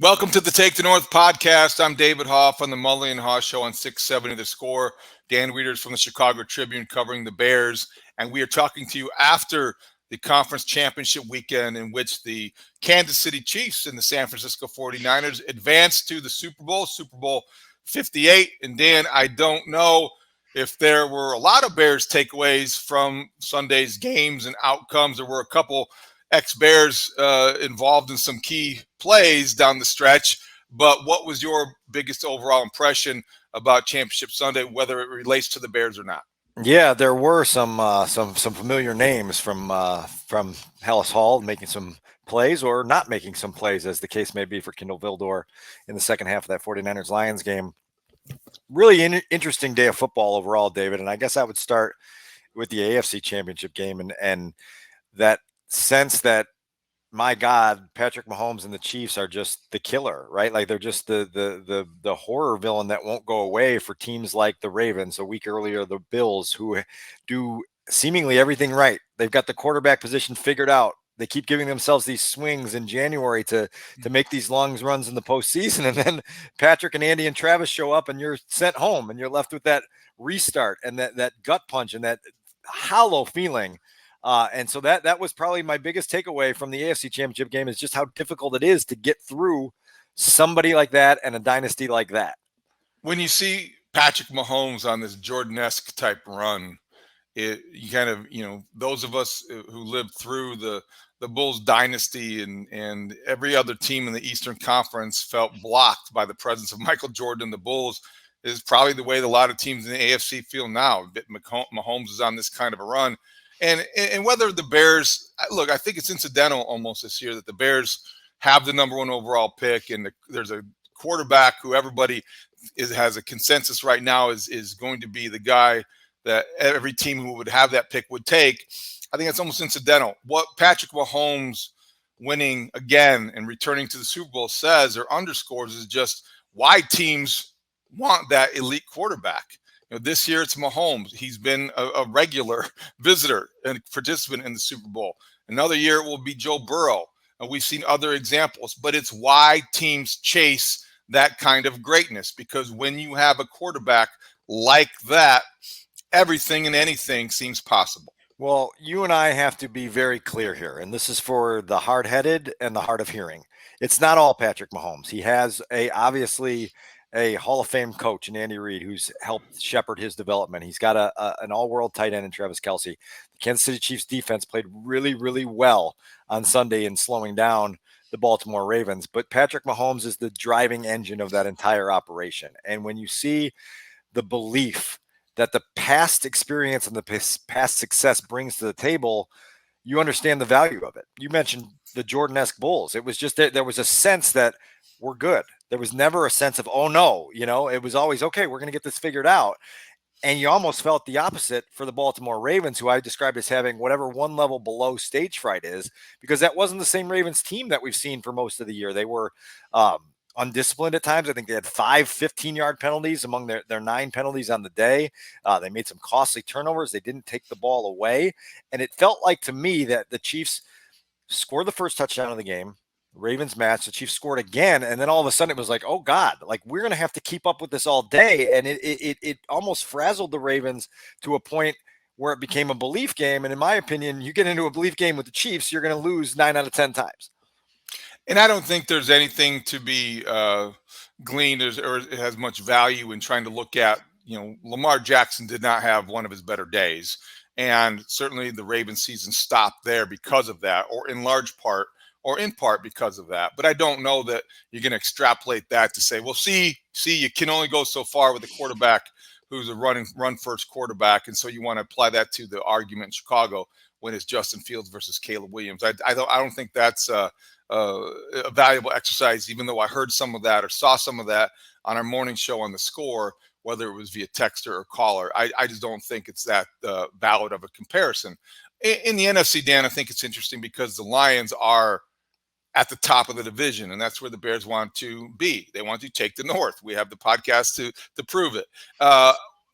Welcome to the Take the North podcast. I'm David Haugh on the Mully and Haugh show on 670 The Score. Dan Wieters from the Chicago Tribune covering the Bears. And we are talking to you after the conference championship weekend in which the Kansas City Chiefs and the San Francisco 49ers advanced to the Super Bowl 58. And Dan, I don't know if there were a lot of Bears takeaways from Sunday's games and outcomes. There were a couple ex-Bears involved in some key plays down the stretch. But what was your biggest overall impression about Championship Sunday, whether it relates to the Bears or not? Yeah, there were some familiar names from Haugh making some plays or not making some plays, as the case may be for Kindle Vildor in the second half of that 49ers-Lions game. Really interesting day of football overall, David. And I guess I would start with the AFC Championship game and that sense that, my God, Patrick Mahomes and the Chiefs are just the killer, right? Like they're just the horror villain that won't go away for teams like the Ravens. A week earlier, the Bills, who do seemingly everything right. They've got the quarterback position figured out. They keep giving themselves these swings in January to make these long runs in the postseason. And then Patrick and Andy and Travis show up and you're sent home and you're left with that restart and that gut punch and that hollow feeling. And so that was probably my biggest takeaway from the AFC Championship game is just how difficult it is to get through somebody like that and a dynasty like that. When you see Patrick Mahomes on this Jordan-esque type run, you kind of, those of us who lived through the Bulls dynasty and every other team in the Eastern Conference felt blocked by the presence of Michael Jordan. The Bulls is probably the way a lot of teams in the AFC feel now. Mahomes is on this kind of a run. And whether the Bears, look, I think it's incidental almost this year that the Bears have the number one overall pick, and there's a quarterback who everybody has a consensus right now is going to be the guy that every team who would have that pick would take. I think it's almost incidental. What Patrick Mahomes winning again and returning to the Super Bowl says or underscores is just why teams want that elite quarterback. This year it's Mahomes. He's been a regular visitor and participant in the Super Bowl. Another year it will be Joe Burrow. And we've seen other examples, but it's why teams chase that kind of greatness, because when you have a quarterback like that, everything and anything seems possible. Well, you and I have to be very clear here, and this is for the hard-headed and the hard of hearing. It's not all Patrick Mahomes. He has obviously a Hall of Fame coach in Andy Reid who's helped shepherd his development. He's got an all-world tight end in Travis Kelce. The Kansas City Chiefs defense played really, really well on Sunday in slowing down the Baltimore Ravens. But Patrick Mahomes is the driving engine of that entire operation. And when you see the belief that the past experience and the past success brings to the table, you understand the value of it. You mentioned the Jordan-esque Bulls. It was just there was a sense that we're good. There was never a sense of, oh no, it was always, okay, we're going to get this figured out. And you almost felt the opposite for the Baltimore Ravens, who I described as having whatever one level below stage fright is, because that wasn't the same Ravens team that we've seen for most of the year. They were undisciplined at times. I think they had 5 15-yard penalties among their 9 penalties on the day. They made some costly turnovers. They didn't take the ball away. And it felt like to me that the Chiefs scored the first touchdown of the game. Ravens match, the Chiefs scored again, and then all of a sudden it was like, oh God, like we're going to have to keep up with this all day. And it almost frazzled the Ravens to a point where it became a belief game. And in my opinion, you get into a belief game with the Chiefs, you're going to lose 9 out of 10 times. And I don't think there's anything to be gleaned or it has much value in trying to look at, Lamar Jackson did not have one of his better days. And certainly the Ravens season stopped there because of that, or in large part, or in part because of that. But I don't know that you're going to extrapolate that to say, well, see, you can only go so far with a quarterback who's a run first quarterback. And so you want to apply that to the argument in Chicago when it's Justin Fields versus Caleb Williams. I don't think that's a valuable exercise, even though I heard some of that or saw some of that on our morning show on The Score, whether it was via texter or caller. I just don't think it's that valid of a comparison. In the NFC, Dan, I think it's interesting because the Lions are at the top of the division, and that's where the Bears want to be. They want to take the North. We have the podcast to prove it.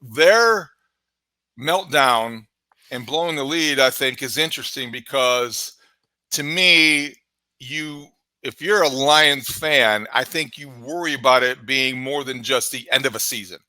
Their meltdown and blowing the lead, I think, is interesting because, to me, you if you're a Lions fan, I think you worry about it being more than just the end of a season.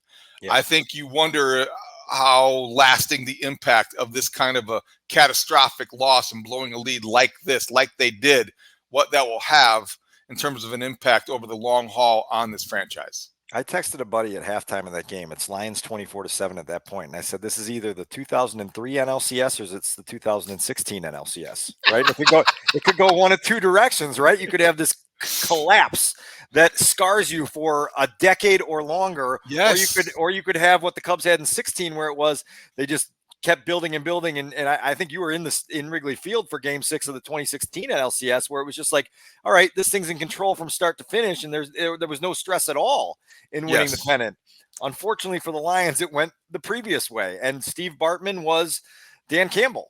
Yeah. I think you wonder how lasting the impact of this kind of a catastrophic loss and blowing a lead like this, like they did, what that will have in terms of an impact over the long haul on this franchise. I texted a buddy at halftime of that game. It's Lions 24-7 at that point, and I said, "This is either the 2003 NLCS or it's the 2016 NLCS, right? And it could go one of two directions, right? You could have this collapse that scars you for a decade or longer, Yes. or you could have what the Cubs had in 16, where it was they just kept building and building, and I think you were in Wrigley Field for Game 6 of the 2016 NLCS, where it was just like, all right, this thing's in control from start to finish, and there was no stress at all in winning the pennant. Unfortunately for the Lions, it went the previous way, and Steve Bartman was Dan Campbell,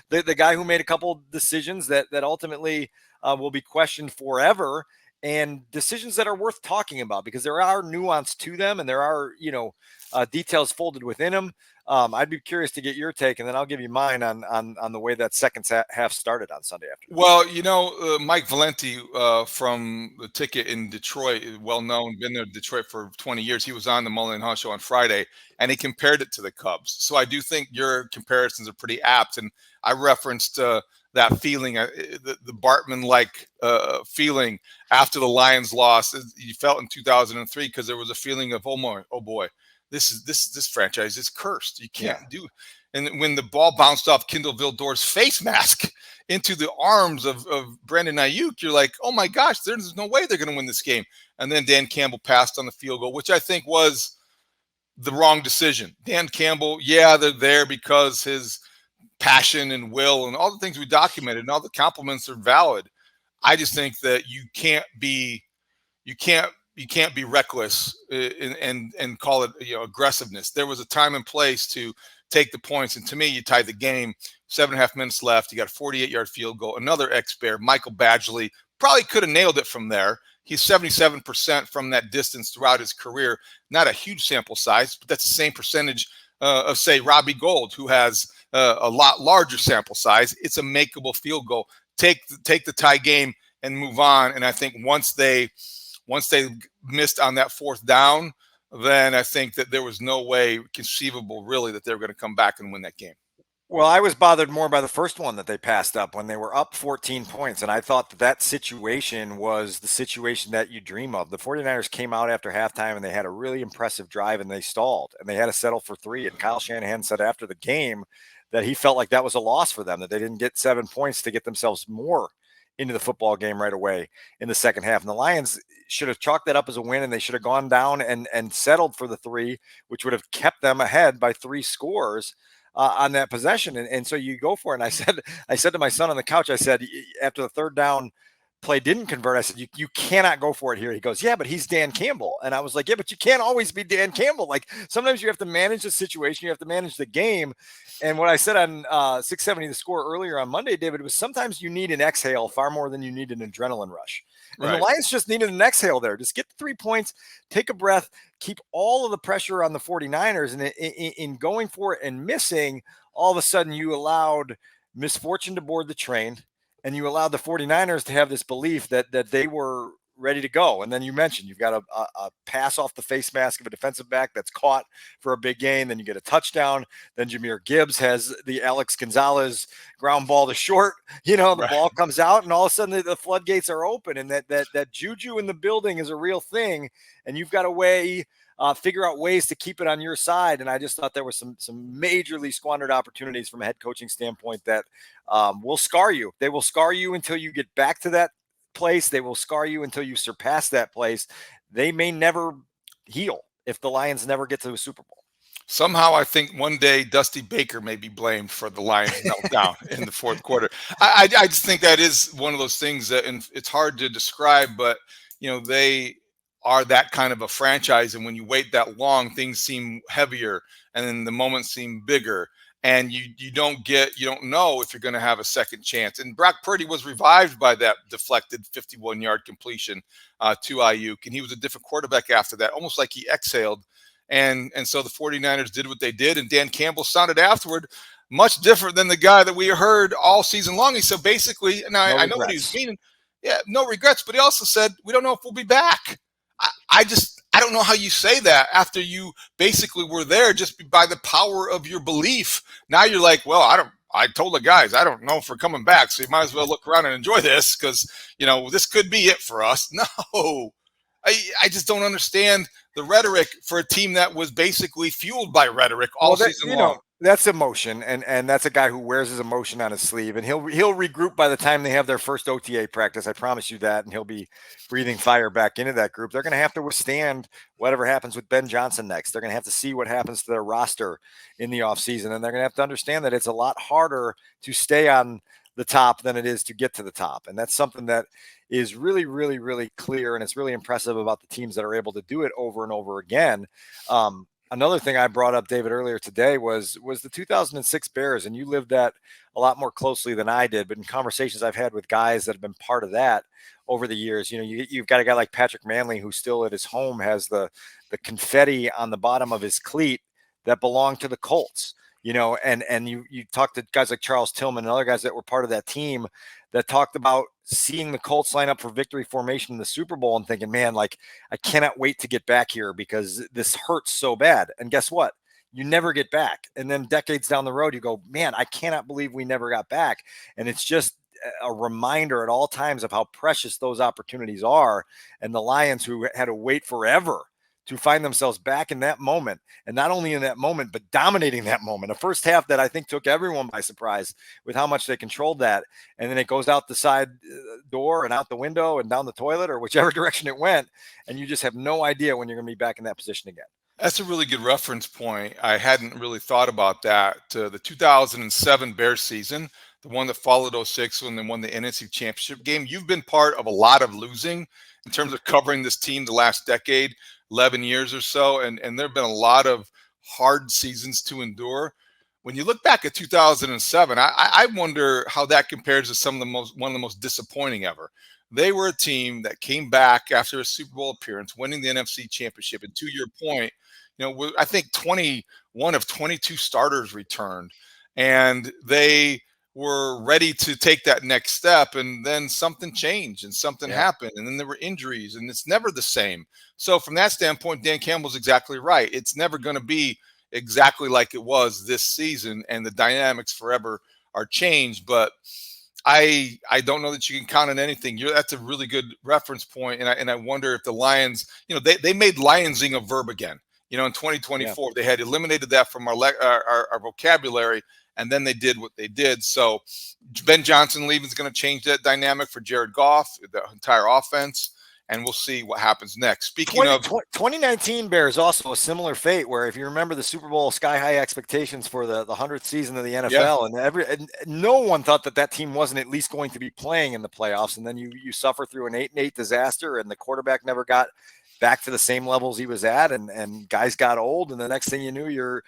the guy who made a couple decisions that ultimately will be questioned forever, and decisions that are worth talking about because there are nuance to them, and there are details folded within them. I'd be curious to get your take, and then I'll give you mine on the way that second half started on Sunday afternoon. Well, Mike Valenti from the Ticket in Detroit, well known, been there in Detroit for 20 years. He was on the Mully and Haugh show on Friday, and he compared it to the Cubs. So I do think your comparisons are pretty apt, and I referenced that feeling, the Bartman-like feeling after the Lions lost. You felt in 2003 because there was a feeling of, oh boy. This franchise is cursed. You can't do. And when the ball bounced off Kindle Vildor's face mask into the arms of Brandon Ayuk, you're like, oh my gosh, there's no way they're going to win this game. And then Dan Campbell passed on the field goal, which I think was the wrong decision. Dan Campbell, they're there because his passion and will and all the things we documented and all the compliments are valid. I just think that you can't be reckless and call it aggressiveness. There was a time and place to take the points, and to me, you tied the game. 7.5 minutes left. You got a 48-yard field goal. Another ex-Bear, Michael Badgley, probably could have nailed it from there. He's 77% from that distance throughout his career. Not a huge sample size, but that's the same percentage of, say, Robbie Gould, who has a lot larger sample size. It's a makeable field goal. Take the tie game and move on. And I think once they missed on that fourth down, then I think that there was no way conceivable really that they were going to come back and win that game. Well, I was bothered more by the first one that they passed up when they were up 14 points. And I thought that situation was the situation that you dream of. The 49ers came out after halftime and they had a really impressive drive and they stalled and they had to settle for 3. And Kyle Shanahan said after the game that he felt like that was a loss for them, that they didn't get 7 points to get themselves more into the football game right away in the second half. And the Lions should have chalked that up as a win, and they should have gone down and settled for the 3, which would have kept them ahead by 3 scores on that possession. And so you go for it. And I said to my son on the couch, I said, after the third down play didn't convert, I said, you cannot go for it here. He goes, yeah, but he's Dan Campbell. And I was like, yeah, but you can't always be Dan Campbell. Like sometimes you have to manage the situation. You have to manage the game. And what I said on 670 The Score earlier on Monday, David, was sometimes you need an exhale far more than you need an adrenaline rush. And the Lions just needed an exhale there. Just get the 3 points, take a breath, keep all of the pressure on the 49ers. And in going for it and missing, all of a sudden you allowed misfortune to board the train, and you allowed the 49ers to have this belief that they were ready to go. And then you mentioned you've got a pass off the face mask of a defensive back that's caught for a big gain. Then you get a touchdown. Then Jahmyr Gibbs has the Alex Gonzalez ground ball to short. The ball comes out, and all of a sudden the floodgates are open, and that juju in the building is a real thing. And you've got to figure out ways to keep it on your side. And I just thought there were some majorly squandered opportunities from a head coaching standpoint that will scar you. They will scar you until you get back to that place. They will scar you until you surpass that place. They may never heal if the Lions never get to a Super Bowl. Somehow I think one day Dusty Baker may be blamed for the Lions meltdown in the fourth quarter. I just think that is one of those things that, and it's hard to describe, but they are that kind of a franchise. And when you wait that long, things seem heavier and then the moments seem bigger. And you don't know if you're going to have a second chance. And Brock Purdy was revived by that deflected 51-yard completion to Ayuk. And he was a different quarterback after that, almost like he exhaled. And so the 49ers did what they did. And Dan Campbell sounded afterward much different than the guy that we heard all season long. He said basically, now I know what he was meaning. yeah, no regrets. But he also said, we don't know if we'll be back. I don't know how you say that after you basically were there just by the power of your belief. Now you're like, well, I told the guys, I don't know if we're coming back. So you might as well look around and enjoy this because, this could be it for us. No, I just don't understand the rhetoric for a team that was basically fueled by rhetoric all season long. That's emotion, and that's a guy who wears his emotion on his sleeve, and he'll regroup by the time they have their first OTA practice. I promise you that, and he'll be breathing fire back into that group. They're going to have to withstand whatever happens with Ben Johnson next. They're going to have to see what happens to their roster in the offseason, and they're going to have to understand that it's a lot harder to stay on the top than it is to get to the top, and that's something that is really, really, really clear, and it's really impressive about the teams that are able to do it over and over again. Another thing I brought up, David, earlier today was the 2006 Bears, and you lived that a lot more closely than I did. But in conversations I've had with guys that have been part of that over the years, you've got a guy like Patrick Manley who still at his home has the confetti on the bottom of his cleat that belonged to the Colts. And you talk to guys like Charles Tillman and other guys that were part of that team that talked about seeing the Colts line up for victory formation in the Super Bowl and thinking, man, like, I cannot wait to get back here because this hurts so bad. And guess what? You never get back. And then decades down the road, you go, man, I cannot believe we never got back. And it's just a reminder at all times of how precious those opportunities are. And the Lions, who had to wait forever to find themselves back in that moment, and not only in that moment, but dominating that moment. A first half that I think took everyone by surprise with how much they controlled that. And then it goes out the side door and out the window and down the toilet or whichever direction it went. And you just have no idea when you're going to be back in that position again. That's a really good reference point. I hadn't really thought about that. The 2007 Bears season, the one that followed 06 when they won the NFC Championship game. You've been part of a lot of losing in terms of covering this team the last decade. 11 years or so, and there have been a lot of hard seasons to endure. When you look back at 2007, I wonder how that compares to one of the most disappointing ever. They were a team that came back after a Super Bowl appearance, winning the NFC Championship. And to your point, I think 21 of 22 starters returned, and they were ready to take that next step, and then something changed and something happened, and then there were injuries, and it's never the same. So from that standpoint, Dan Campbell's exactly right. It's never going to be exactly like it was this season, and the dynamics forever are changed. But I don't know that you can count on anything. That's a really good reference point, and I wonder if the Lions, they made Lionsing a verb again. In 2024, they had eliminated that from our vocabulary. And then they did what they did. So Ben Johnson leaving is going to change that dynamic for Jared Goff, the entire offense, and we'll see what happens next. Speaking of 2019 Bears, also a similar fate where, if you remember the Super Bowl sky high expectations for the 100th season of the NFL, and no one thought that team wasn't at least going to be playing in the playoffs. And then you suffer through an 8-8 disaster, and the quarterback never got back to the same levels he was at, and guys got old, and the next thing you knew, you're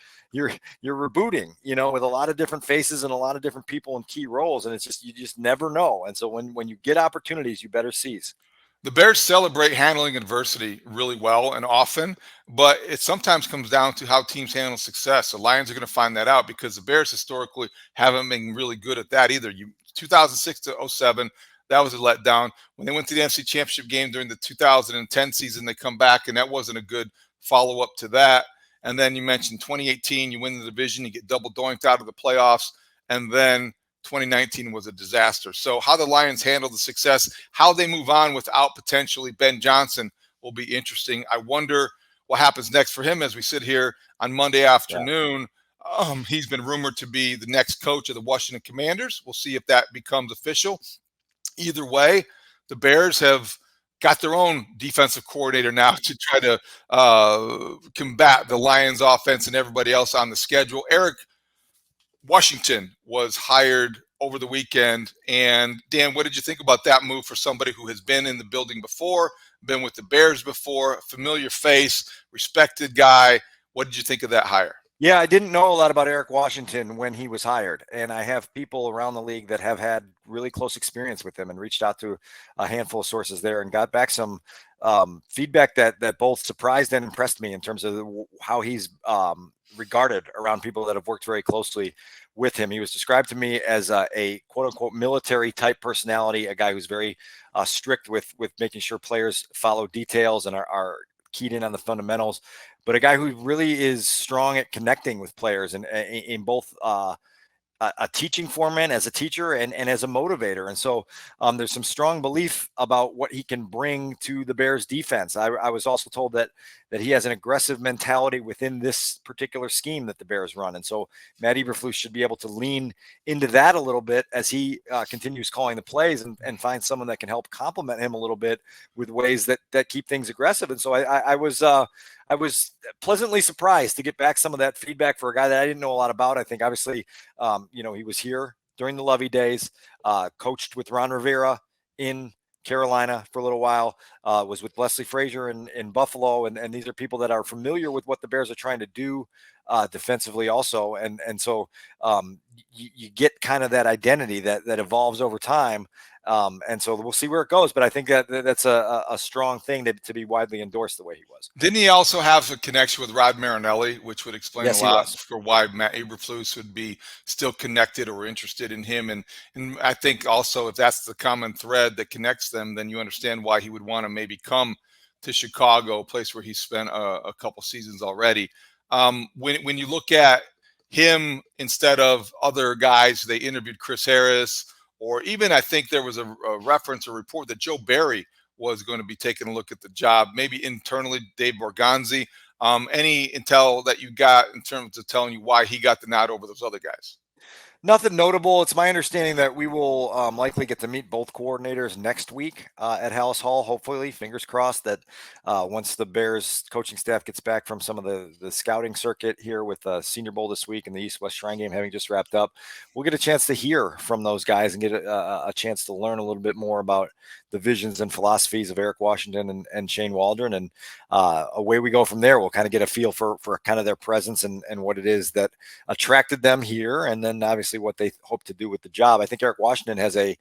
rebooting, with a lot of different faces and a lot of different people in key roles, and it's just, you just never know. And so when you get opportunities, you better seize. The Bears celebrate handling adversity really well and often, but it sometimes comes down to how teams handle success. The Lions are going to find that out because the Bears historically haven't been really good at that either. 2006 to 07, that was a letdown. When they went to the NFC Championship game during the 2010 season, they come back, and that wasn't a good follow-up to that. And then you mentioned 2018, you win the division, you get double doinked out of the playoffs, and then 2019 was a disaster. So how the Lions handle the success, how they move on without potentially Ben Johnson will be interesting. I wonder what happens next for him as we sit here on Monday afternoon. He's been rumored to be the next coach of the Washington Commanders. We'll see if that becomes official. Either way, the Bears have got their own defensive coordinator now to try to combat the Lions offense and everybody else on the schedule. Eric Washington was hired over the weekend. And Dan, what did you think about that move for somebody who has been in the building before, been with the Bears before, familiar face, respected guy? What did you think of that hire? Yeah, I didn't know a lot about Eric Washington when he was hired, and I have people around the league that have had really close experience with him and reached out to a handful of sources there and got back some feedback that both surprised and impressed me in terms of how he's regarded around people that have worked very closely with him. He was described to me as a quote unquote military type personality, a guy who's very strict with making sure players follow details and are keyed in on the fundamentals, but a guy who really is strong at connecting with players and in both a teaching format as a teacher and as a motivator. And so there's some strong belief about what he can bring to the Bears defense. I was also told that he has an aggressive mentality within this particular scheme that the Bears run. And so Matt Eberflus should be able to lean into that a little bit as he continues calling the plays and find someone that can help complement him a little bit with ways that keep things aggressive. And so I was pleasantly surprised to get back some of that feedback for a guy that I didn't know a lot about. I think obviously, he was here during the Lovey days, coached with Ron Rivera in Carolina for a little while, was with Leslie Frazier in Buffalo. And these are people that are familiar with what the Bears are trying to do defensively also. And so you get kind of that identity that evolves over time. And so we'll see where it goes. But I think that's a strong thing to be widely endorsed the way he was. Didn't he also have a connection with Rod Marinelli, which would explain Yes, a lot for why Matt Eberflus would be still connected or interested in him? And I think also if that's the common thread that connects them, then you understand why he would want to maybe come to Chicago, a place where he spent a couple seasons already. When you look at him instead of other guys, they interviewed Chris Harris, or even I think there was a reference or report that Joe Barry was going to be taking a look at the job, maybe internally, Dave Borgonzi. Any intel that you got in terms of telling you why he got the nod over those other guys? Nothing notable. It's my understanding that we will likely get to meet both coordinators next week at Haugh. Hopefully, fingers crossed that once the Bears coaching staff gets back from some of the scouting circuit here with Senior Bowl this week and the East-West Shrine game having just wrapped up, we'll get a chance to hear from those guys and get a chance to learn a little bit more about the visions and philosophies of Eric Washington and Shane Waldron. And away we go from there. We'll kind of get a feel for kind of their presence and what it is that attracted them here. And then obviously what they hope to do with the job. I think Eric Washington has a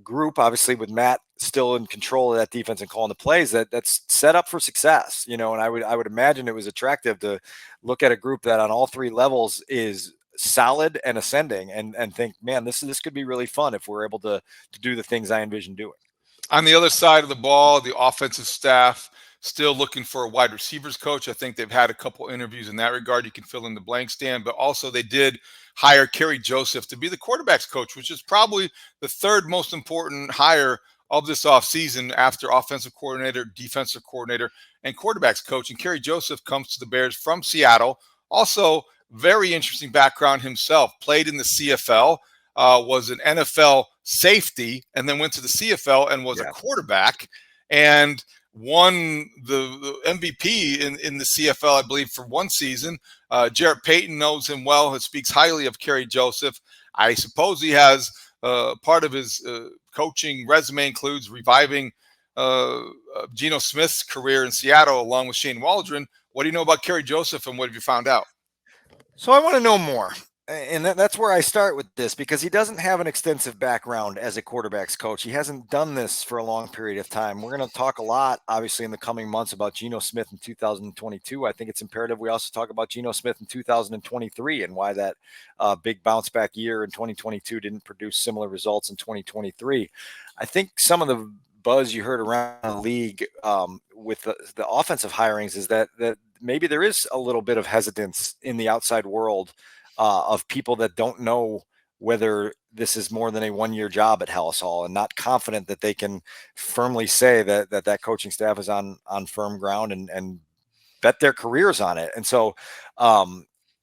group, obviously with Matt still in control of that defense and calling the plays, that's set up for success, and I would imagine it was attractive to look at a group that on all three levels is solid and ascending and think, man, this could be really fun if we're able to do the things I envision doing. On the other side of the ball, the offensive staff still looking for a wide receivers coach. I think they've had a couple interviews in that regard. You can fill in the blanks, Dan, but also they did hire Kerry Joseph to be the quarterback's coach, which is probably the third most important hire of this offseason after offensive coordinator, defensive coordinator, and quarterback's coach. And Kerry Joseph comes to the Bears from Seattle. Also, very interesting background himself. Played in the CFL, was an NFL safety, and then went to the CFL and was a quarterback. And won the MVP in the CFL, I believe, for one season. Jarrett Payton knows him well. He speaks highly of Kerry Joseph. I suppose he has part of his coaching resume includes reviving Geno Smith's career in Seattle along with Shane Waldron. What do you know about Kerry Joseph, and what have you found out? So I want to know more. And that's where I start with this, because he doesn't have an extensive background as a quarterback's coach. He hasn't done this for a long period of time. We're going to talk a lot, obviously, in the coming months about Geno Smith in 2022. I think it's imperative we also talk about Geno Smith in 2023 and why that big bounce back year in 2022 didn't produce similar results in 2023. I think some of the buzz you heard around the league with the offensive hirings is that maybe there is a little bit of hesitance in the outside world of people that don't know whether this is more than a one-year job at Haugh and not confident that they can firmly say that coaching staff is on firm ground and bet their careers on it. And so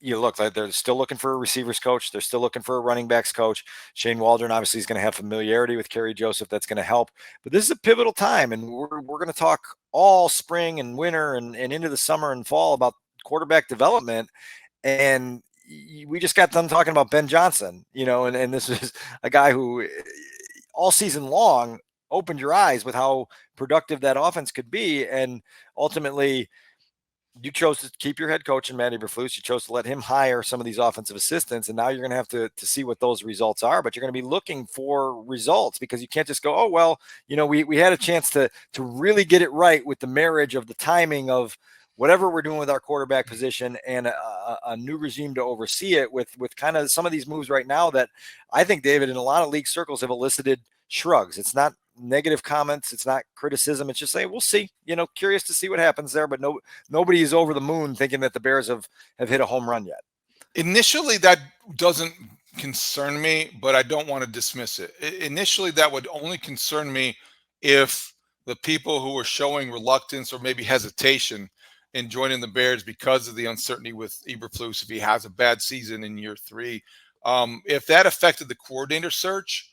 you look like they're still looking for a receivers coach. They're still looking for a running backs coach. Shane Waldron obviously is going to have familiarity with Kerry Joseph. That's going to help. But this is a pivotal time, and we're going to talk all spring and winter and into the summer and fall about quarterback development. And we just got done talking about Ben Johnson, and this is a guy who all season long opened your eyes with how productive that offense could be. And ultimately, you chose to keep your head coach and Matt Eberflus. You chose to let him hire some of these offensive assistants, and now you're going to have to see what those results are. But you're going to be looking for results, because you can't just go, oh well, we had a chance to really get it right with the marriage of the timing of whatever we're doing with our quarterback position and a new regime to oversee it with kind of some of these moves right now that I think, David, in a lot of league circles have elicited shrugs. It's not negative comments. It's not criticism. It's just saying, we'll see, curious to see what happens there. But nobody is over the moon thinking that the Bears have hit a home run yet. Initially, that doesn't concern me, but I don't want to dismiss it. Initially, that would only concern me if the people who are showing reluctance or maybe hesitation in joining the Bears because of the uncertainty with Eberflus, if he has a bad season in year 3, if that affected the coordinator search,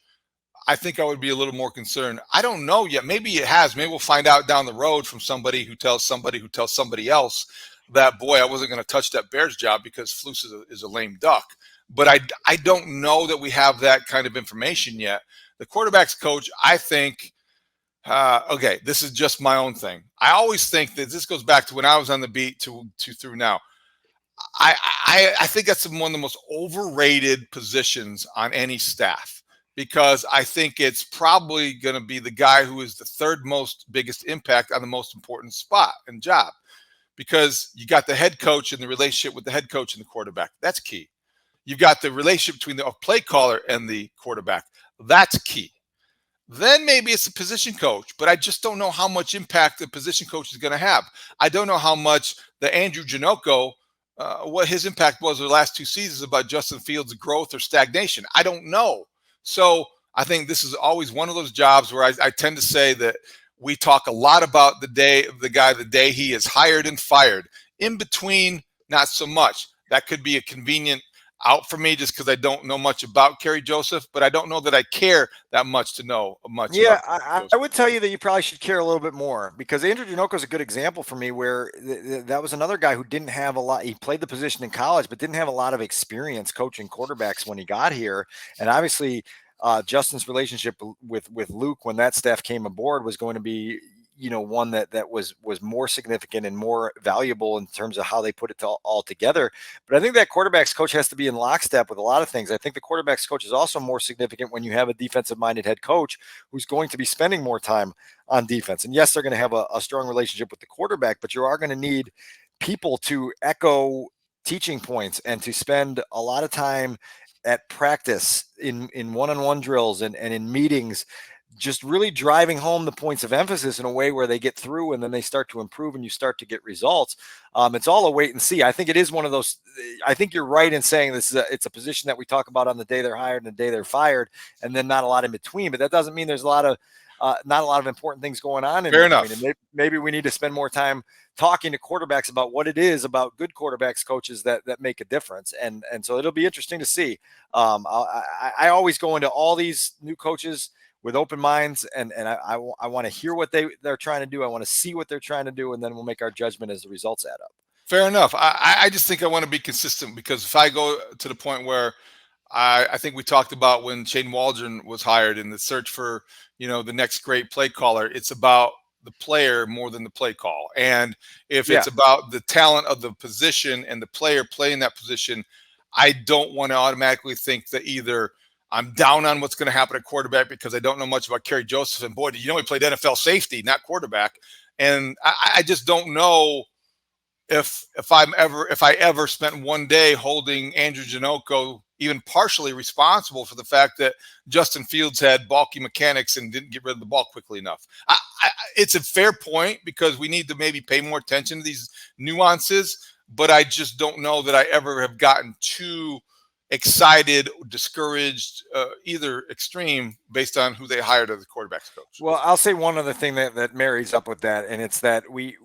I think I would be a little more concerned. I don't know yet. Maybe it has. Maybe we'll find out down the road from somebody who tells somebody else that, boy, I wasn't going to touch that Bears job because Flus is a lame duck. But I don't know that we have that kind of information yet. The quarterback's coach, I think, okay, this is just my own thing. I always think that this goes back to when I was on the beat to through now. I think that's one of the most overrated positions on any staff, because I think it's probably going to be the guy who is the third most biggest impact on the most important spot and job, because you got the head coach and the relationship with the head coach and the quarterback. That's key. You've got the relationship between the play caller and the quarterback. That's key. Then maybe it's a position coach, but I just don't know how much impact the position coach is going to have. I don't know how much the Andrew Janocko, what his impact was the last 2 seasons about Justin Fields' growth or stagnation. I don't know. So I think this is always one of those jobs where I tend to say that we talk a lot about the day of the guy, the day he is hired and fired. In between, not so much. That could be a convenient out for me just because I don't know much about Kerry Joseph, but I don't know that I care that much to know much. Yeah, I would tell you that you probably should care a little bit more, because Andrew Janocko is a good example for me where that was another guy who didn't have a lot. He played the position in college, but didn't have a lot of experience coaching quarterbacks when he got here. And obviously, Justin's relationship with Luke when that staff came aboard was going to be, one that was more significant and more valuable in terms of how they put it all together. But I think that quarterback's coach has to be in lockstep with a lot of things. I think the quarterback's coach is also more significant when you have a defensive-minded head coach who's going to be spending more time on defense. And yes, they're going to have a strong relationship with the quarterback, but you are going to need people to echo teaching points and to spend a lot of time at practice in one-on-one drills and in meetings, just really driving home the points of emphasis in a way where they get through and then they start to improve and you start to get results. It's all a wait and see. I think it is one of those. I think you're right in saying it's a position that we talk about on the day they're hired and the day they're fired, and then not a lot in between. But that doesn't mean there's not a lot of important things going on in Fair between. enough. And maybe we need to spend more time talking to quarterbacks about what it is about good quarterbacks coaches that make a difference. And so it'll be interesting to see. I always go into all these new coaches with open minds, and I want to hear what they're trying to do. I want to see what they're trying to do, and then we'll make our judgment as the results add up. Fair enough. I just think I want to be consistent, because if I go to the point where I think we talked about when Shane Waldron was hired in the search for, the next great play caller, it's about the player more than the play call. And if it's about the talent of the position and the player playing that position, I don't want to automatically think that either I'm down on what's going to happen at quarterback because I don't know much about Kerry Joseph. And boy, he played NFL safety, not quarterback. And I just don't know if I ever spent one day holding Andrew Janocko even partially responsible for the fact that Justin Fields had bulky mechanics and didn't get rid of the ball quickly enough. It's a fair point, because we need to maybe pay more attention to these nuances, but I just don't know that I ever have gotten too excited, discouraged, either extreme, based on who they hired as the quarterback's coach. Well, I'll say one other thing that marries up with that, and it's that we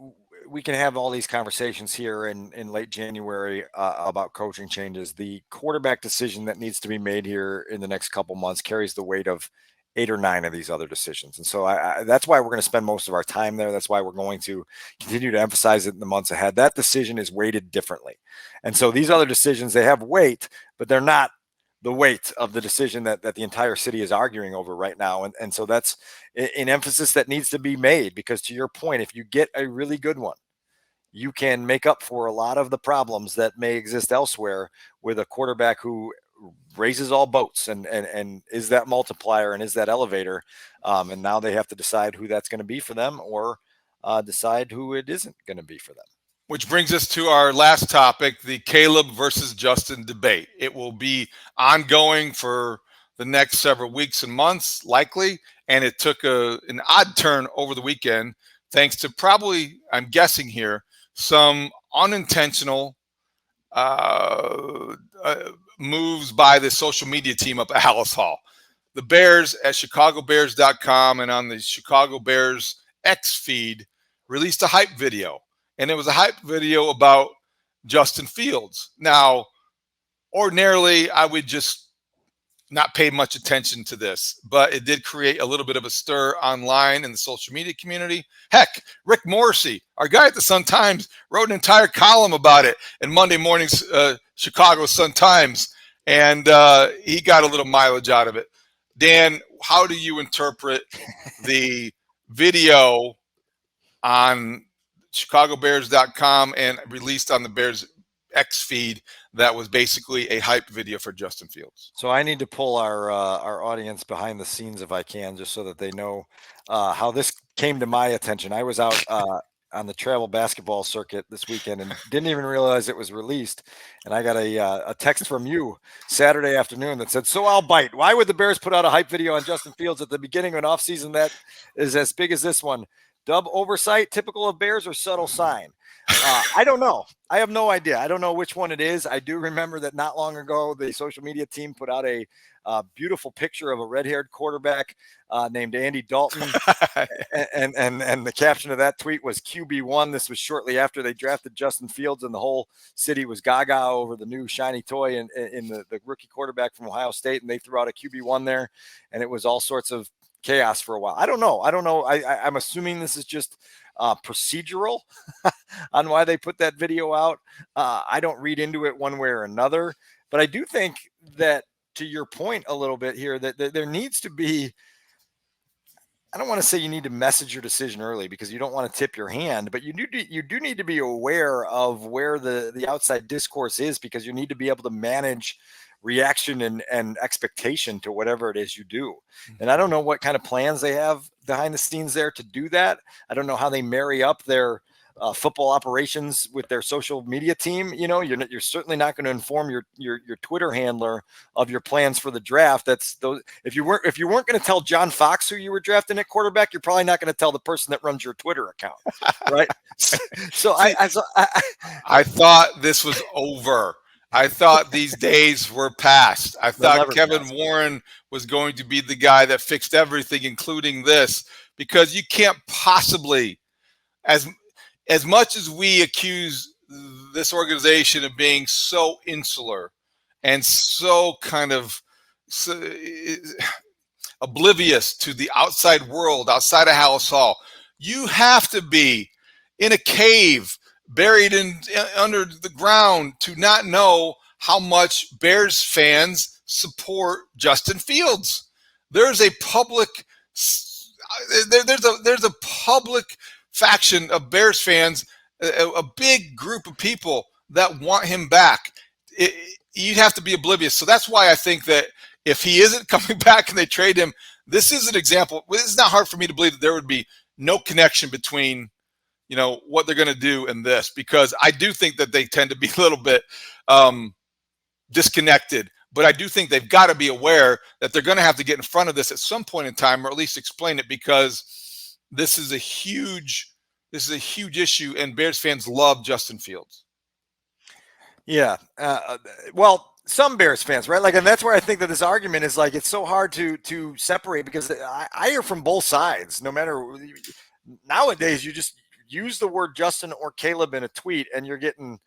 can have all these conversations here in late January about coaching changes. The quarterback decision that needs to be made here in the next couple months carries the weight of 8 or 9 of these other decisions. And so that's why we're going to spend most of our time there. That's why we're going to continue to emphasize it in the months ahead. That decision is weighted differently. And so these other decisions, they have weight, but they're not the weight of the decision that the entire city is arguing over right now. And so that's an emphasis that needs to be made, because to your point, if you get a really good one, you can make up for a lot of the problems that may exist elsewhere with a quarterback who raises all boats and is that multiplier and is that elevator. And now they have to decide who that's going to be for them, or decide who it isn't going to be for them. Which brings us to our last topic, the Caleb versus Justin debate. It will be ongoing for the next several weeks and months, likely. And it took an odd turn over the weekend, thanks to probably, I'm guessing here, some unintentional moves by the social media team up at Haugh. The Bears at ChicagoBears.com and on the Chicago Bears X feed released a hype video. And it was a hype video about Justin Fields. Now, ordinarily, I would just not pay much attention to this, but it did create a little bit of a stir online in the social media community. Heck, Rick Morrissey, our guy at the Sun-Times, wrote an entire column about it in Monday morning's Chicago Sun-Times, and he got a little mileage out of it. Dan, how do you interpret the video on ChicagoBears.com and released on the Bears X feed that was basically a hype video for Justin Fields? So I need to pull our audience behind the scenes if I can, just so that they know how this came to my attention. I was out on the travel basketball circuit this weekend and didn't even realize it was released. And I got a text from you Saturday afternoon that said, "So I'll bite. Why would the Bears put out a hype video on Justin Fields at the beginning of an offseason that is as big as this one? Dub oversight, typical of Bears, or subtle sign?" I don't know. I have no idea. I don't know which one it is. I do remember that not long ago, the social media team put out a beautiful picture of a red-haired quarterback named Andy Dalton. and the caption of that tweet was QB1. This was shortly after they drafted Justin Fields, and the whole city was gaga over the new shiny toy in the rookie quarterback from Ohio State. And they threw out a QB1 there, and it was all sorts of chaos for a while. I don't know. I'm assuming this is just procedural on why they put that video out. I don't read into it one way or another, but I do think that, to your point a little bit here, that there needs to be, I don't want to say you need to message your decision early because you don't want to tip your hand, but you do need to be aware of where the outside discourse is, because you need to be able to manage reaction and expectation to whatever it is you do. And I don't know what kind of plans they have behind the scenes there to do that. I don't know how they marry up their football operations with their social media team. You know, you're certainly not going to inform your Twitter handler of your plans for the draft. That's those. If you weren't going to tell John Fox who you were drafting at quarterback, you're probably not going to tell the person that runs your Twitter account, right? So I thought this was over. I thought these days were past. I thought Kevin Warren was going to be the guy that fixed everything, including this, because you can't possibly, as much as we accuse this organization of being so insular and so kind of oblivious to the outside world, outside of Haugh, you have to be in a cave buried under the ground to not know how much Bears fans support Justin Fields. There's a public faction of Bears fans, a big group of people that want him back. You'd have to be oblivious. So that's why I think that if he isn't coming back and they trade him, this is an example. It's not hard for me to believe that there would be no connection between what they're going to do in this, because I do think that they tend to be a little bit disconnected, but I do think they've got to be aware that they're going to have to get in front of this at some point in time, or at least explain it, because this is a huge issue, and Bears fans love Justin Fields. Yeah. Well, some Bears fans, right? Like, and that's where I think that this argument is like, it's so hard to separate, because I hear from both sides. No matter, nowadays, you just use the word Justin or Caleb in a tweet and you're getting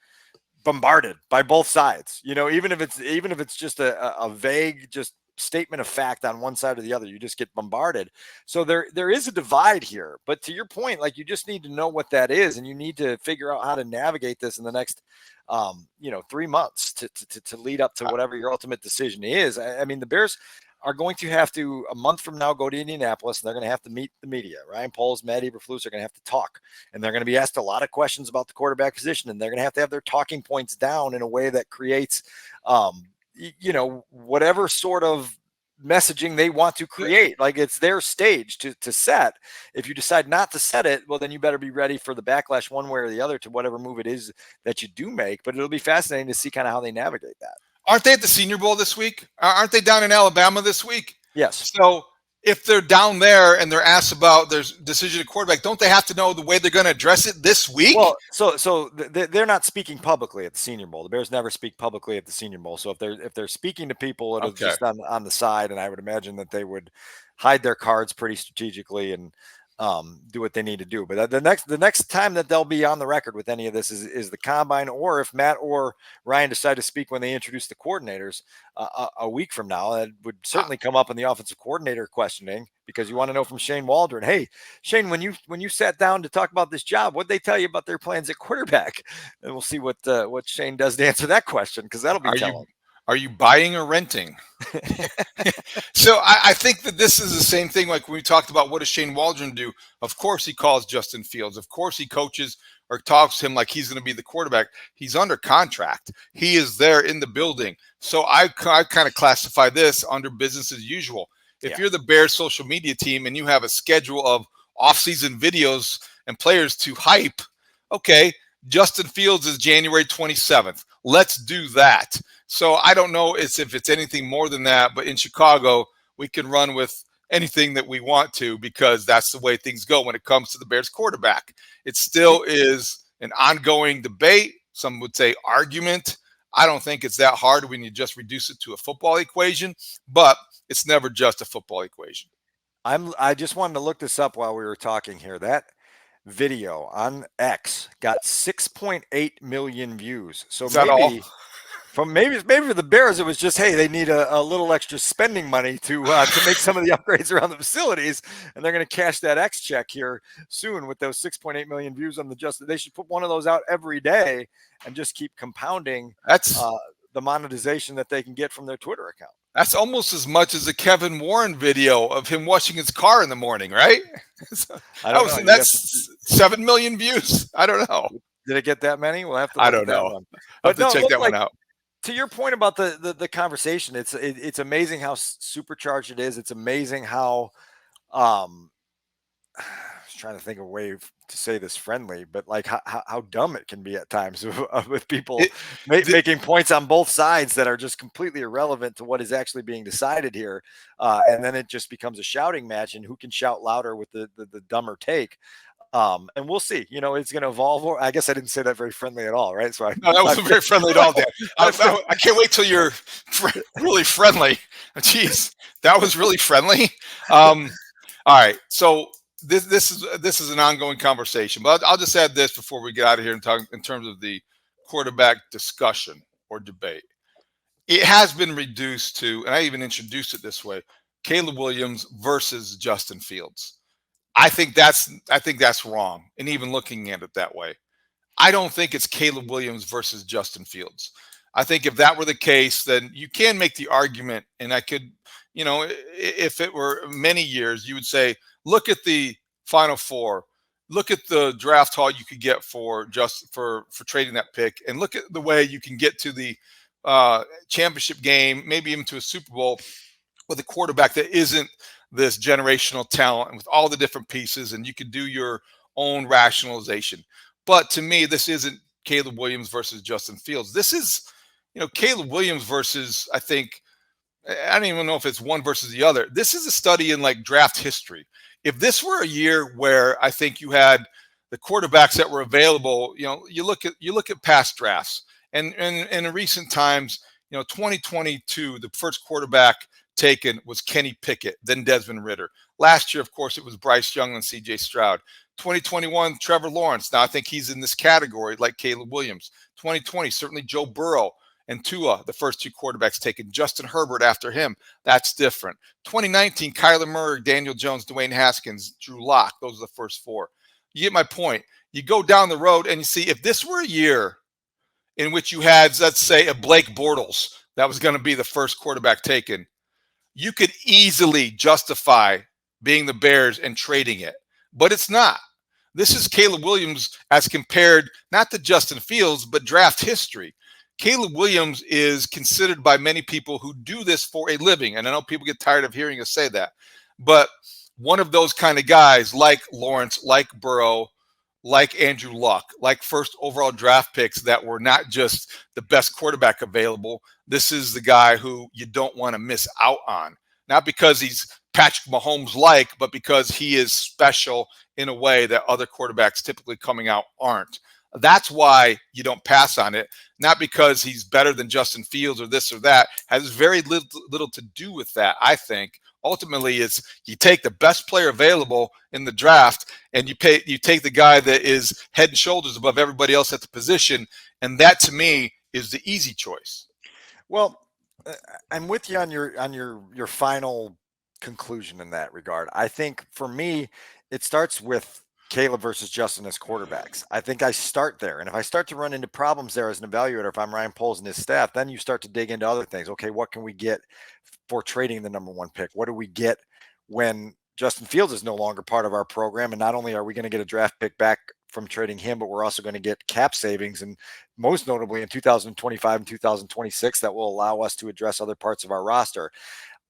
bombarded by both sides. Even if it's just a vague just statement of fact on one side or the other, you just get bombarded. So there is a divide here. But to your point, like, you just need to know what that is, and you need to figure out how to navigate this in the next 3 months to lead up to whatever your ultimate decision is. I mean, the Bears, are going to have to, a month from now, go to Indianapolis, and they're going to have to meet the media. Ryan Poles, Matt Eberflus are going to have to talk, and they're going to be asked a lot of questions about the quarterback position, and they're going to have their talking points down in a way that creates, whatever sort of messaging they want to create. Like, it's their stage to set. If you decide not to set it, well, then you better be ready for the backlash one way or the other to whatever move it is that you do make. But it'll be fascinating to see kind of how they navigate that. Aren't they at the Senior Bowl this week? Aren't they down in Alabama this week? Yes. So if they're down there and they're asked about their decision at quarterback, don't they have to know the way they're going to address it this week? Well, so they're not speaking publicly at the Senior Bowl. The Bears never speak publicly at the Senior Bowl. So if they're speaking to people, it'll just on the side, and I would imagine that they would hide their cards pretty strategically and do what they need to do. But the next time that they'll be on the record with any of this is the combine, or if Matt or Ryan decide to speak when they introduce the coordinators a week from now. That would certainly come up in the offensive coordinator questioning, because you want to know from Shane Waldron, hey, Shane, when you sat down to talk about this job, what'd they tell you about their plans at quarterback? And we'll see what Shane does to answer that question, because that'll be telling. Are you buying or renting? So I think that this is the same thing. Like when we talked about what does Shane Waldron do? Of course he calls Justin Fields. Of course he coaches or talks to him like he's going to be the quarterback. He's under contract. He is there in the building. So I kind of classify this under business as usual. If you're the Bears social media team and you have a schedule of off-season videos and players to hype, okay, Justin Fields is January 27th. Let's do that. So I don't know if it's anything more than that, but in Chicago, we can run with anything that we want to, because that's the way things go when it comes to the Bears quarterback. It still is an ongoing debate. Some would say argument. I don't think it's that hard when you just reduce it to a football equation, but it's never just a football equation. I just wanted to look this up while we were talking here. That video on X got 6.8 million views. So maybe for the Bears, it was just, hey, they need a little extra spending money to make some of the upgrades around the facilities, and they're going to cash that X check here soon with those 6.8 million views on the Justin. They should put one of those out every day and just keep compounding the monetization that they can get from their Twitter account. That's almost as much as a Kevin Warren video of him washing his car in the morning, right? That's 7 million views. I don't know. Did it get that many? We'll have to. I don't know. I'll have to check that one out. To your point about the conversation, it's amazing how supercharged it is. It's amazing how I was trying to think of a way to say this friendly, but like how dumb it can be at times with people making points on both sides that are just completely irrelevant to what is actually being decided here. And then it just becomes a shouting match, and who can shout louder with the dumber take. And we'll see. It's going to evolve. I guess I didn't say that very friendly at all, right? So no, that wasn't very friendly at all, Dan. I can't wait till you're really friendly. Jeez, that was really friendly. All right, so this is an ongoing conversation, but I'll just add this before we get out of here and talk in terms of the quarterback discussion or debate. It has been reduced to, and I even introduced it this way: Caleb Williams versus Justin Fields. I think that's wrong. And even looking at it that way, I don't think it's Caleb Williams versus Justin Fields. I think if that were the case, then you can make the argument, and I could, if it were many years, you would say, look at the Final Four, look at the draft haul you could get for trading that pick, and look at the way you can get to the championship game, maybe even to a Super Bowl with a quarterback that isn't this generational talent and with all the different pieces, and you could do your own rationalization. But to me, this isn't Caleb Williams versus Justin Fields. This is, Caleb Williams versus, I don't even know if it's one versus the other. This is a study in like draft history. If this were a year where I think you had the quarterbacks that were available, you look at past drafts, and in recent times, 2022, the first quarterback taken was Kenny Pickett, then Desmond Ridder. Last year, of course, it was Bryce Young and C.J. Stroud. 2021, Trevor Lawrence. Now I think he's in this category like Caleb Williams. 2020, certainly Joe Burrow and Tua, the first two quarterbacks taken. Justin Herbert after him. That's different. 2019, Kyler Murray, Daniel Jones, Dwayne Haskins, Drew Lock. Those are the first four. You get my point. You go down the road and you see if this were a year in which you had, let's say, a Blake Bortles that was going to be the first quarterback taken, you could easily justify being the Bears and trading it, but it's not. This is Caleb Williams as compared not to Justin Fields, but draft history. Caleb Williams is considered by many people who do this for a living, and I know people get tired of hearing us say that, but one of those kind of guys like Lawrence, like Burrow, like Andrew Luck, like first overall draft picks that were not just the best quarterback available. This is the guy who you don't want to miss out on. Not because he's Patrick Mahomes like, but because he is special in a way that other quarterbacks typically coming out aren't. That's why you don't pass on it. Not because he's better than Justin Fields or this or that. Has very little to do with that, I think. Ultimately, it's you take the best player available in the draft and you take the guy that is head and shoulders above everybody else at the position. And that to me is the easy choice. Well, I'm with you on your final conclusion in that regard. I think for me, it starts with Caleb versus Justin as quarterbacks. I think I start there. And if I start to run into problems there as an evaluator, if I'm Ryan Poles and his staff, then you start to dig into other things. Okay, what can we get for trading the number one pick? What do we get when Justin Fields is no longer part of our program? And not only are we going to get a draft pick back from trading him, but we're also going to get cap savings, and most notably in 2025 and 2026 that will allow us to address other parts of our roster.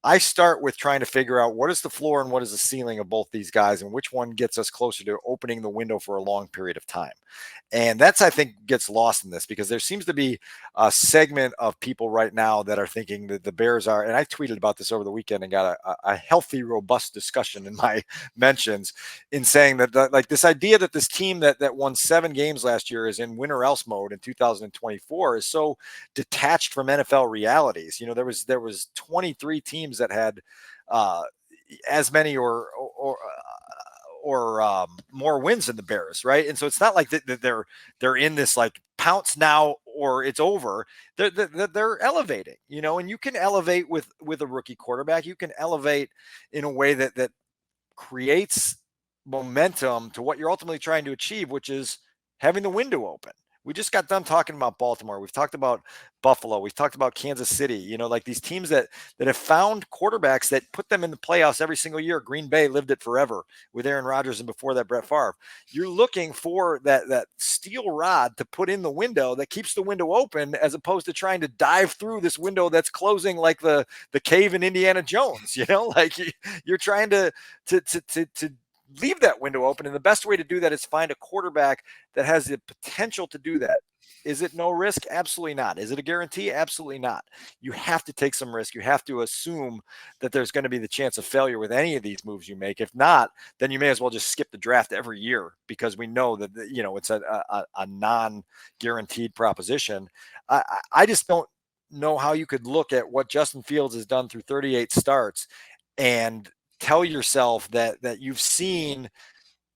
I start with trying to figure out what is the floor and what is the ceiling of both these guys and which one gets us closer to opening the window for a long period of time. And that's, I think, gets lost in this because there seems to be a segment of people right now that are thinking that the Bears are, and I tweeted about this over the weekend and got a healthy, robust discussion in my mentions in saying that like this idea that this team that won 7 games last year is in win or else mode in 2024 is so detached from NFL realities. You know, there was 23 teams that had as many or more wins than the Bears, right? And so it's not like that they're in this like pounce now or it's over. They're elevating, you know, and you can elevate with a rookie quarterback. You can elevate in a way that creates momentum to what you're ultimately trying to achieve, which is having the window open. We just got done talking about Baltimore. We've talked about Buffalo. We've talked about Kansas City. You know, like these teams that have found quarterbacks that put them in the playoffs every single year. Green Bay lived it forever with Aaron Rodgers and before that Brett Favre. You're looking for that steel rod to put in the window that keeps the window open, as opposed to trying to dive through this window that's closing like the cave in Indiana Jones. You know, like you're trying to leave that window open. And the best way to do that is find a quarterback that has the potential to do that. Is it no risk? Absolutely not. Is it a guarantee? Absolutely not. You have to take some risk. You have to assume that there's going to be the chance of failure with any of these moves you make. If not, then you may as well just skip the draft every year because we know that, you know, it's a non-guaranteed proposition. I just don't know how you could look at what Justin Fields has done through 38 starts and tell yourself that you've seen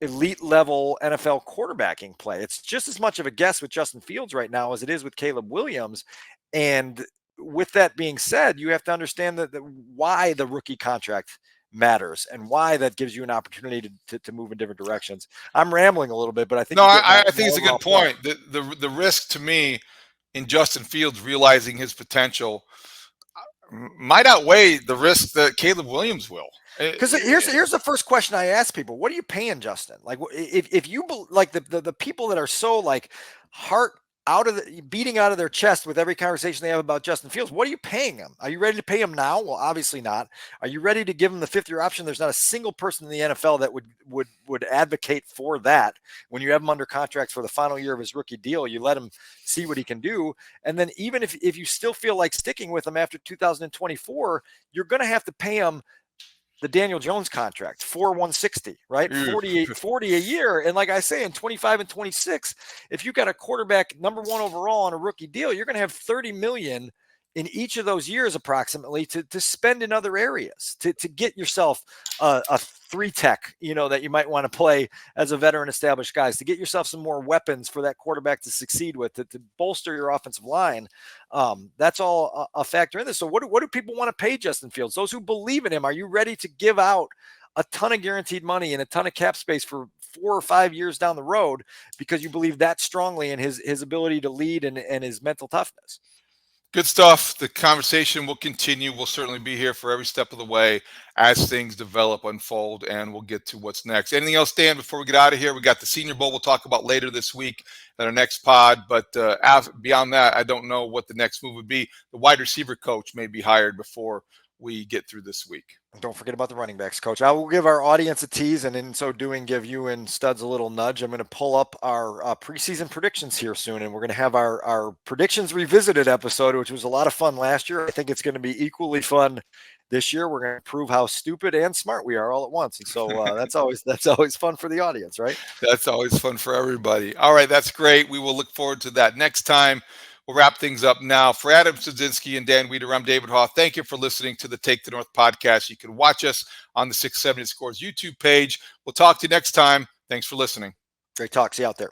elite level NFL quarterbacking play. It's just as much of a guess with Justin Fields right now as it is with Caleb Williams. And with that being said, you have to understand that why the rookie contract matters and why that gives you an opportunity to move in different directions. I'm rambling a little bit, but I think I think it's a good point. The risk to me in Justin Fields realizing his potential might outweigh the risk that Caleb Williams will. Because here's the first question I ask people: what are you paying Justin? Like, if you like the people that are so like heart beating out of their chest with every conversation they have about Justin Fields, what are you paying him? Are you ready to pay him now? Well, obviously not. Are you ready to give him the 5th-year option? There's not a single person in the NFL that would advocate for that. When you have him under contract for the final year of his rookie deal, you let him see what he can do. And then even if you still feel like sticking with him after 2024, you're going to have to pay him the Daniel Jones contract for 160, right? 40 a year. And like I say, in 25 and 26, if you got a quarterback number 1 overall on a rookie deal, you're going to have 30 million in each of those years approximately to spend in other areas to get yourself a 3-tech, you know, that you might want to play as a veteran established guys, to get yourself some more weapons for that quarterback to succeed with, to bolster your offensive line. That's all a factor in this. So what do people want to pay Justin Fields? Those who believe in him, are you ready to give out a ton of guaranteed money and a ton of cap space for 4 or 5 years down the road because you believe that strongly in his ability to lead and his mental toughness? Good stuff. The conversation will continue. We'll certainly be here for every step of the way as things develop, unfold, and we'll get to what's next. Anything else, Dan, before we get out of here? We got the Senior Bowl we'll talk about later this week at our next pod. But beyond that, I don't know what the next move would be. The wide receiver coach may be hired before we get through this week. Don't forget about the running backs, Coach. I will give our audience a tease, and in so doing, give you and Studs a little nudge. I'm going to pull up our preseason predictions here soon, and we're going to have our predictions revisited episode, which was a lot of fun last year. I think it's going to be equally fun this year. We're going to prove how stupid and smart we are all at once, and so that's always fun for the audience, right? That's always fun for everybody. All right, that's great. We will look forward to that next time. We'll wrap things up now. For Adam Studzinski and Dan Wieder, I'm David Haugh. Thank you for listening to the Take the North podcast. You can watch us on the 670 Scores YouTube page. We'll talk to you next time. Thanks for listening. Great talk. See you out there.